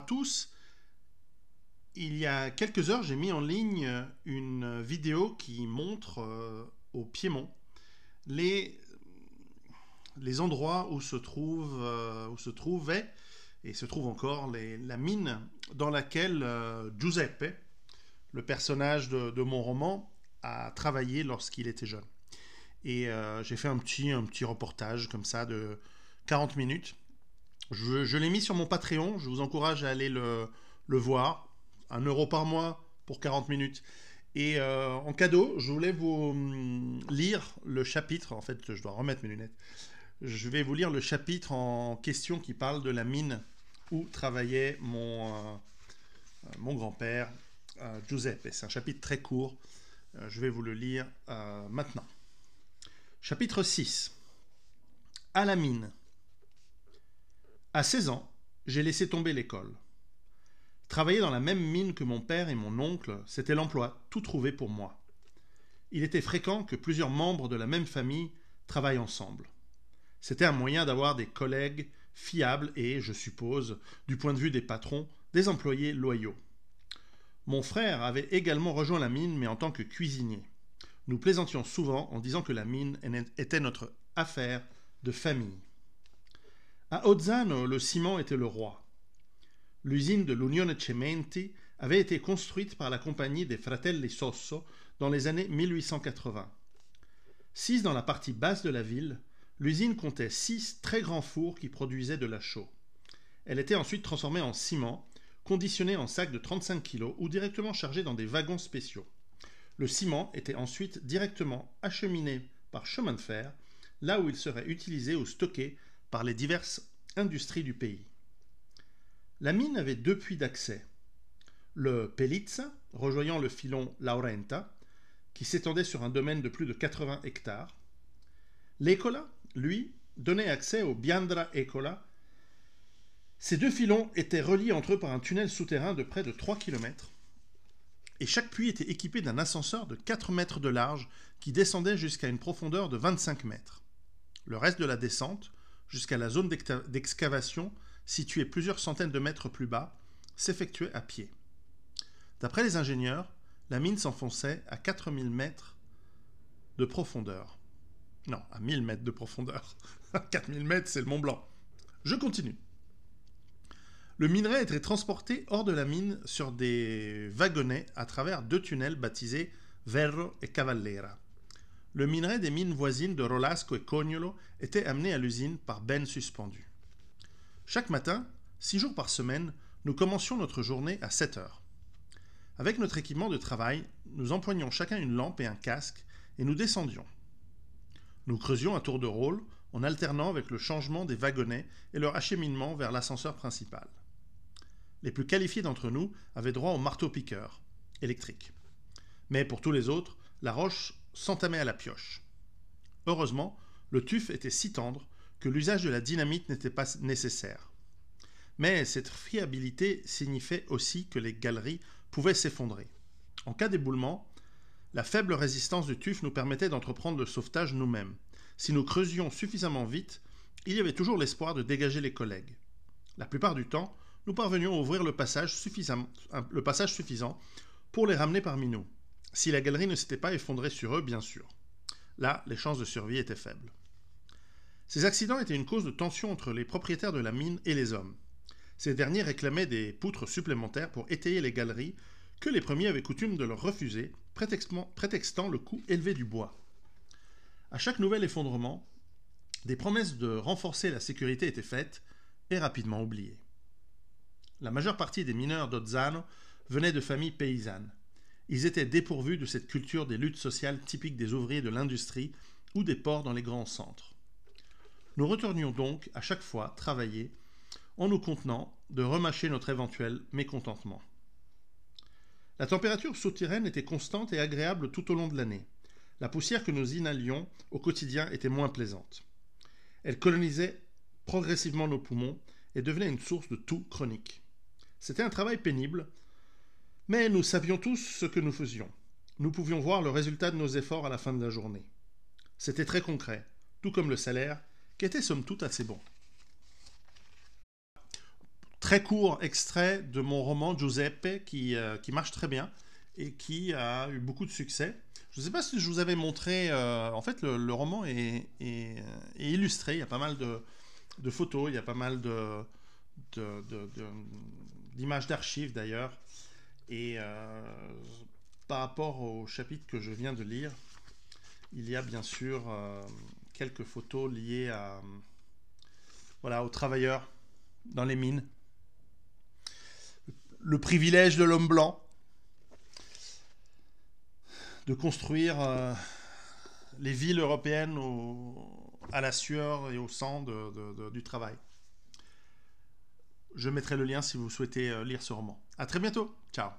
tous. Il y a quelques heures, j'ai mis en ligne une vidéo qui montre au Piémont les endroits où se trouvait et se trouve encore la mine dans laquelle Giuseppe, le personnage de mon roman, a travaillé lorsqu'il était jeune. Et j'ai fait un petit reportage comme ça de 40 minutes. Je l'ai mis sur mon Patreon, je vous encourage à aller le voir. 1 euro par mois pour 40 minutes. Et en cadeau, je voulais vous lire le chapitre. En fait, je dois remettre mes lunettes. Je vais vous lire le chapitre en question qui parle de la mine où travaillait mon grand-père, Giuseppe. C'est un chapitre très court. Je vais vous le lire maintenant. Chapitre 6. À la mine. À 16 ans, j'ai laissé tomber l'école. Travailler dans la même mine que mon père et mon oncle, c'était l'emploi tout trouvé pour moi. Il était fréquent que plusieurs membres de la même famille travaillent ensemble. C'était un moyen d'avoir des collègues fiables et, je suppose, du point de vue des patrons, des employés loyaux. Mon frère avait également rejoint la mine, mais en tant que cuisinier. Nous plaisantions souvent en disant que la mine était notre affaire de famille. À Ozzano, le ciment était le roi. L'usine de l'Unione Cementi avait été construite par la compagnie des Fratelli Sosso dans les années 1880. Sise dans la partie basse de la ville, l'usine comptait 6 très grands fours qui produisaient de la chaux. Elle était ensuite transformée en ciment, conditionnée en sacs de 35 kg ou directement chargée dans des wagons spéciaux. Le ciment était ensuite directement acheminé par chemin de fer, là où il serait utilisé ou stocké par les diverses industries du pays. La mine avait 2 puits d'accès. Le Pellizza, rejoignant le filon Laurenta, qui s'étendait sur un domaine de plus de 80 hectares. L'Ecola, lui, donnait accès au Biandra Ecola. Ces 2 filons étaient reliés entre eux par un tunnel souterrain de près de 3 km. Et chaque puits était équipé d'un ascenseur de 4 mètres de large qui descendait jusqu'à une profondeur de 25 mètres. Le reste de la descente, jusqu'à la zone d'excavation, située plusieurs centaines de mètres plus bas, s'effectuait à pied. D'après les ingénieurs, la mine s'enfonçait à 4000 mètres de profondeur. Non, à 1000 mètres de profondeur. 4000 mètres, c'est le Mont Blanc. Je continue. Le minerai était transporté hors de la mine sur des wagonnets à travers 2 tunnels baptisés Verro et Cavallera. Le minerai des mines voisines de Rolasco et Cognolo était amené à l'usine par bennes suspendues. Chaque matin, 6 jours par semaine, nous commencions notre journée à 7 heures. Avec notre équipement de travail, nous empoignions chacun une lampe et un casque et nous descendions. Nous creusions à tour de rôle en alternant avec le changement des wagonnets et leur acheminement vers l'ascenseur principal. Les plus qualifiés d'entre nous avaient droit au marteau-piqueur, électrique. Mais pour tous les autres, la roche s'entamait à la pioche. Heureusement, le tuf était si tendre que l'usage de la dynamite n'était pas nécessaire. Mais cette fiabilité signifiait aussi que les galeries pouvaient s'effondrer. En cas d'éboulement, la faible résistance du tuf nous permettait d'entreprendre le sauvetage nous-mêmes. Si nous creusions suffisamment vite, il y avait toujours l'espoir de dégager les collègues. La plupart du temps, nous parvenions à ouvrir le passage suffisant pour les ramener parmi nous. Si la galerie ne s'était pas effondrée sur eux, bien sûr. Là, les chances de survie étaient faibles. Ces accidents étaient une cause de tension entre les propriétaires de la mine et les hommes. Ces derniers réclamaient des poutres supplémentaires pour étayer les galeries que les premiers avaient coutume de leur refuser, prétextant le coût élevé du bois. À chaque nouvel effondrement, des promesses de renforcer la sécurité étaient faites et rapidement oubliées. La majeure partie des mineurs d'Ozzano venaient de familles paysannes. Ils étaient dépourvus de cette culture des luttes sociales typiques des ouvriers de l'industrie ou des ports dans les grands centres. Nous retournions donc à chaque fois travailler en nous contenant de remâcher notre éventuel mécontentement. La température souterraine était constante et agréable tout au long de l'année. La poussière que nous inhalions au quotidien était moins plaisante. Elle colonisait progressivement nos poumons et devenait une source de toux chronique. C'était un travail pénible, mais nous savions tous ce que nous faisions. Nous pouvions voir le résultat de nos efforts à la fin de la journée. C'était très concret, tout comme le salaire, qui était somme toute assez bon. très court extrait de mon roman Giuseppe qui marche très bien et qui a eu beaucoup de succès. Je ne sais pas si je vous avais montré, en fait le roman est illustré, il y a pas mal de photos, il y a pas mal d'images d'archives d'ailleurs. Et par rapport au chapitre que je viens de lire, il y a bien sûr quelques photos liées voilà, aux travailleurs dans les mines. Le privilège de l'homme blanc de construire les villes européennes à la sueur et au sang du travail. Je mettrai le lien si vous souhaitez lire ce roman. À très bientôt. Ciao.